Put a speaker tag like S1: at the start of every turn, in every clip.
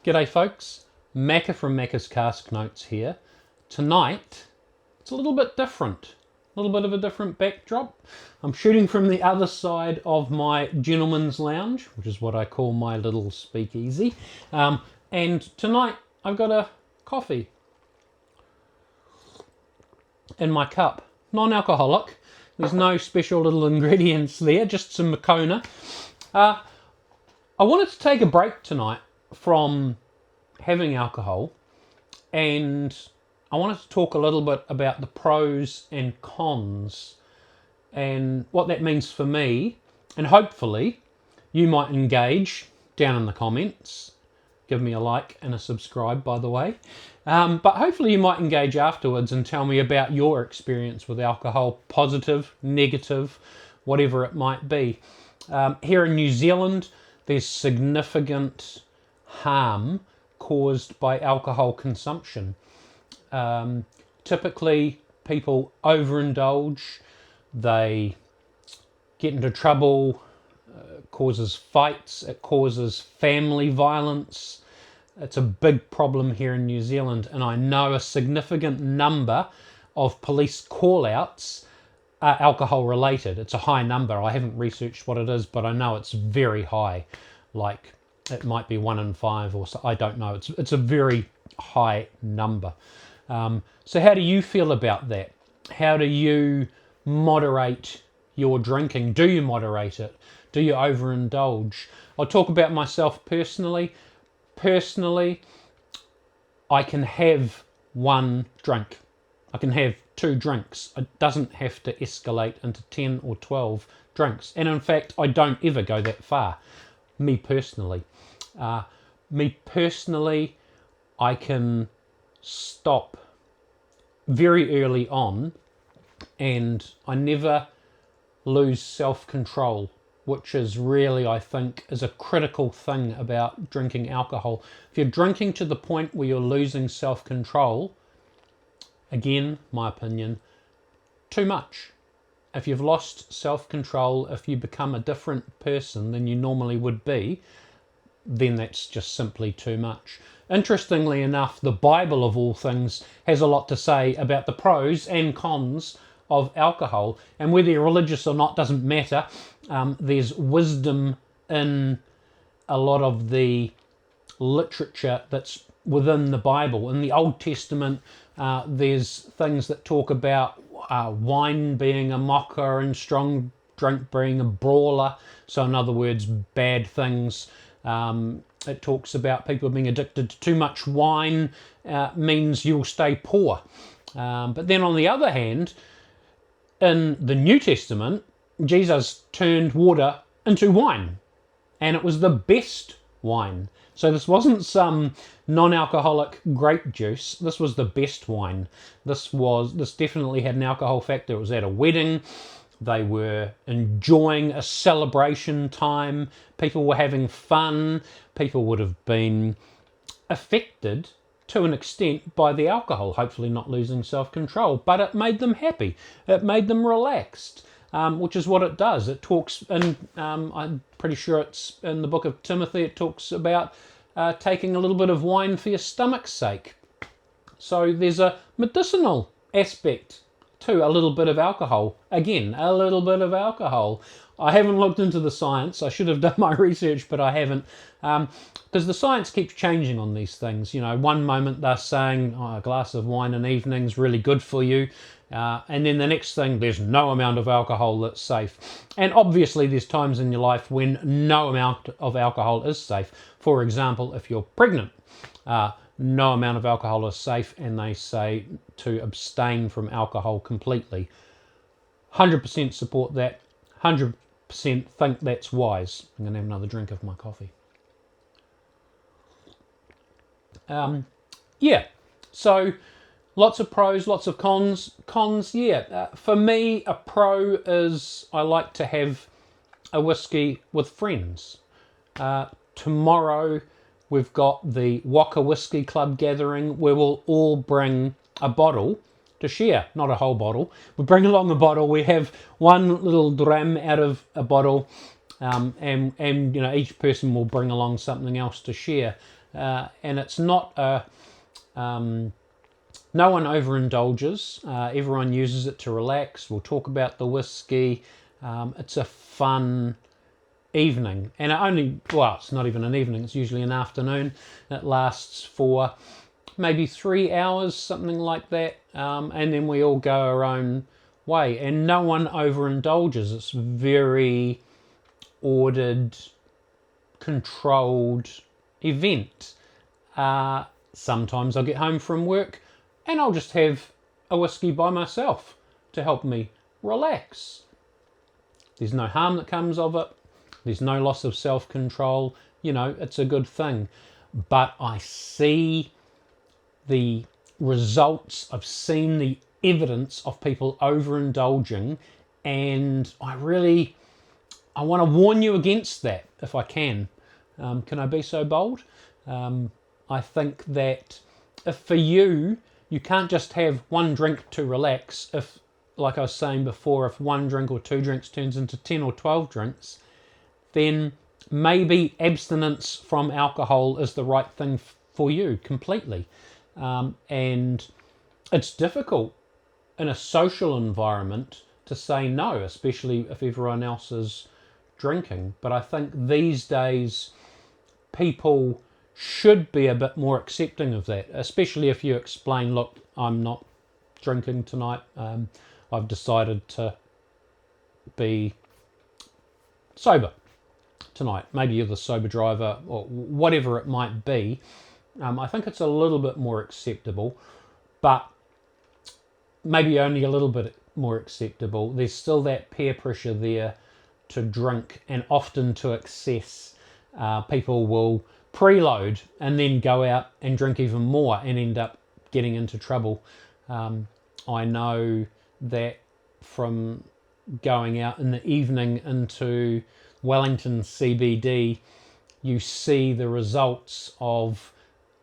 S1: G'day folks, Macca from Maccas Cask Notes here. Tonight, it's a little bit different, a little bit of a different backdrop. I'm shooting from the other side of my gentleman's lounge, which is what I call my little speakeasy. And tonight I've got a coffee in my cup, non-alcoholic. There's no special little ingredients there, just some Moccona. I wanted to take a break tonight from having alcohol, and I wanted to talk a little bit about the pros and cons and what that means for me, and hopefully you might engage down in the comments. Give me a like and a subscribe, by the way. But hopefully you might engage afterwards and tell me about your experience with alcohol, positive, negative, whatever it might be. Here in New Zealand, there's significant harm caused by alcohol consumption. Typically, people overindulge, they get into trouble, causes fights, it causes family violence. It's a big problem here in New Zealand, and I know a significant number of police call-outs are alcohol related. It's a high number. I haven't researched what it is, but I know it's very high. Like, it might be 1 in 5 or so, I don't know. It's a very high number. So how do you feel about that? How do you moderate your drinking? Do you moderate it? Do you overindulge? I'll talk about myself personally. Personally, I can have one drink. I can have 2 drinks. It doesn't have to escalate into 10 or 12 drinks. And in fact, I don't ever go that far. Me personally, I can stop very early on, and I never lose self-control, which is really, I think, is a critical thing about drinking alcohol. If you're drinking to the point where you're losing self-control, again, my opinion, too much. If you've lost self-control, if you become a different person than you normally would be, then that's just simply too much. Interestingly enough, the Bible of all things has a lot to say about the pros and cons of alcohol, and whether you're religious or not doesn't matter. There's wisdom in a lot of the literature that's within the Bible. In the Old Testament, there's things that talk about wine being a mocker and strong drink being a brawler. So in other words, bad things. It talks about people being addicted to too much wine means you'll stay poor. But then on the other hand, in the New Testament, Jesus turned water into wine, and it was the best wine. So this wasn't some non-alcoholic grape juice. This was the best wine. This definitely had an alcohol factor. It was at a wedding. They were enjoying a celebration time. People were having fun. People would have been affected to an extent by the alcohol, hopefully not losing self-control, but it made them happy. It made them relaxed, which is what it does. It talks, and I'm pretty sure it's in the book of Timothy, it talks about taking a little bit of wine for your stomach's sake. So there's a medicinal aspect to a little bit of alcohol. Again, a little bit of alcohol. I haven't looked into the science. I should have done my research, but I haven't. Because the science keeps changing on these things. You know, one moment they're saying a glass of wine in the evening is really good for you. And then the next thing, there's no amount of alcohol that's safe. And obviously there's times in your life when no amount of alcohol is safe. For example, if you're pregnant, no amount of alcohol is safe, and they say to abstain from alcohol completely. 100% support that. 100% think that's wise. I'm going to have another drink of my coffee. Yeah, so lots of pros, lots of cons. Cons, yeah. For me, a pro is I like to have a whiskey with friends. Tomorrow, we've got the Waka Whisky Club gathering where we'll all bring a bottle to share, not a whole bottle. We bring along a bottle, we have one little dram out of a bottle, and you know, each person will bring along something else to share. and it's not a... no one overindulges. Everyone uses it to relax. We'll talk about the whiskey. It's a fun evening, and it's not even an evening, it's usually an afternoon. It lasts for maybe 3 hours, something like that, and then we all go our own way, and no one overindulges. It's very ordered, controlled event. Sometimes I'll get home from work and I'll just have a whiskey by myself to help me relax. There's no harm that comes of it. There's no loss of self-control. It's a good thing. But I see the results. I've seen the evidence of people overindulging, and I want to warn you against that if I can. Can I be so bold? I think that if for you can't just have one drink to relax, if, like I was saying before, if one drink or two drinks turns into 10 or 12 drinks, then maybe abstinence from alcohol is the right thing for you completely. And it's difficult in a social environment to say no, especially if everyone else is drinking. But I think these days people should be a bit more accepting of that, especially if you explain, look, I'm not drinking tonight. I've decided to be sober tonight. Maybe you're the sober driver or whatever it might be. I think it's a little bit more acceptable, but maybe only a little bit more acceptable. There's still that peer pressure there to drink, and often to excess. People will preload and then go out and drink even more and end up getting into trouble. I know that from going out in the evening into Wellington CBD, you see the results of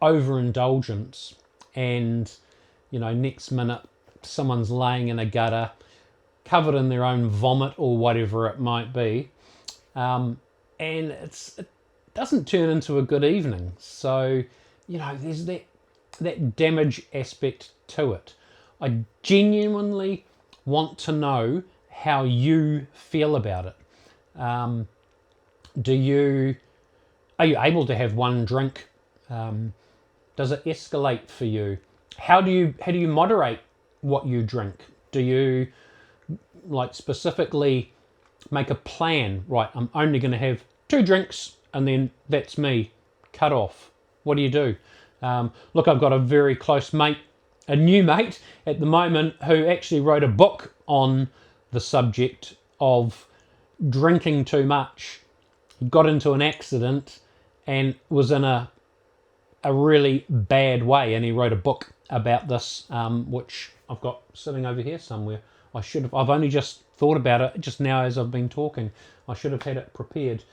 S1: overindulgence, and next minute someone's laying in a gutter covered in their own vomit or whatever it might be, and it doesn't turn into a good evening. So there's that damage aspect to it. I genuinely want to know how you feel about it. Are you able to have one drink? Does it escalate for you? How do you moderate what you drink? Do you specifically make a plan? Right, I'm only going to have 2 drinks and then that's me, cut off. What do you do? Look, I've got a very close mate, a new mate at the moment, who actually wrote a book on the subject of drinking too much. He got into an accident and was in a really bad way, and he wrote a book about this, which I've got sitting over here somewhere. I've only just thought about it just now as I've been talking. I should have had it prepared,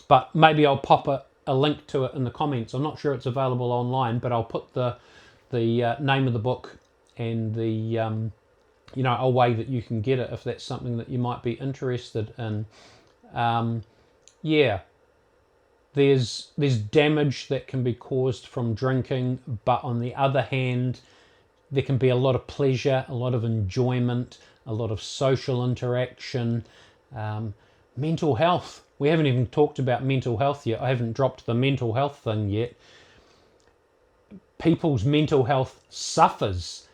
S1: but maybe I'll pop a link to it in the comments. I'm not sure it's available online, but I'll put the name of the book and the a way that you can get it if that's something that you might be interested in. There's damage that can be caused from drinking, but on the other hand, there can be a lot of pleasure, a lot of enjoyment, a lot of social interaction, mental health. We haven't even talked about mental health yet. I haven't dropped the mental health thing yet. People's mental health suffers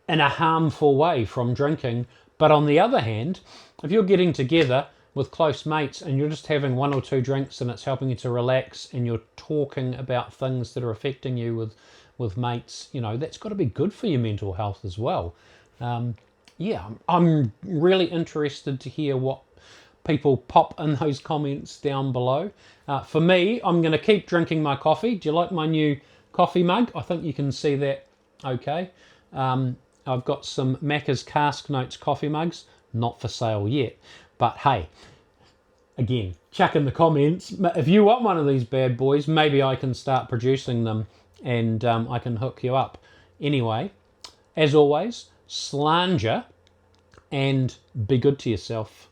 S1: in a harmful way from drinking. But on the other hand, if you're getting together with close mates and you're just having 1 or 2 drinks and it's helping you to relax, and you're talking about things that are affecting you with mates, that's got to be good for your mental health as well. I'm really interested to hear what people pop in those comments down below. For me, I'm going to keep drinking my coffee. Do you like my new coffee mug? I think you can see that okay. I've got some Maccas Cask Notes coffee mugs, not for sale yet. But hey, again, chuck in the comments. If you want one of these bad boys, maybe I can start producing them and I can hook you up. Anyway, as always, slanger and be good to yourself.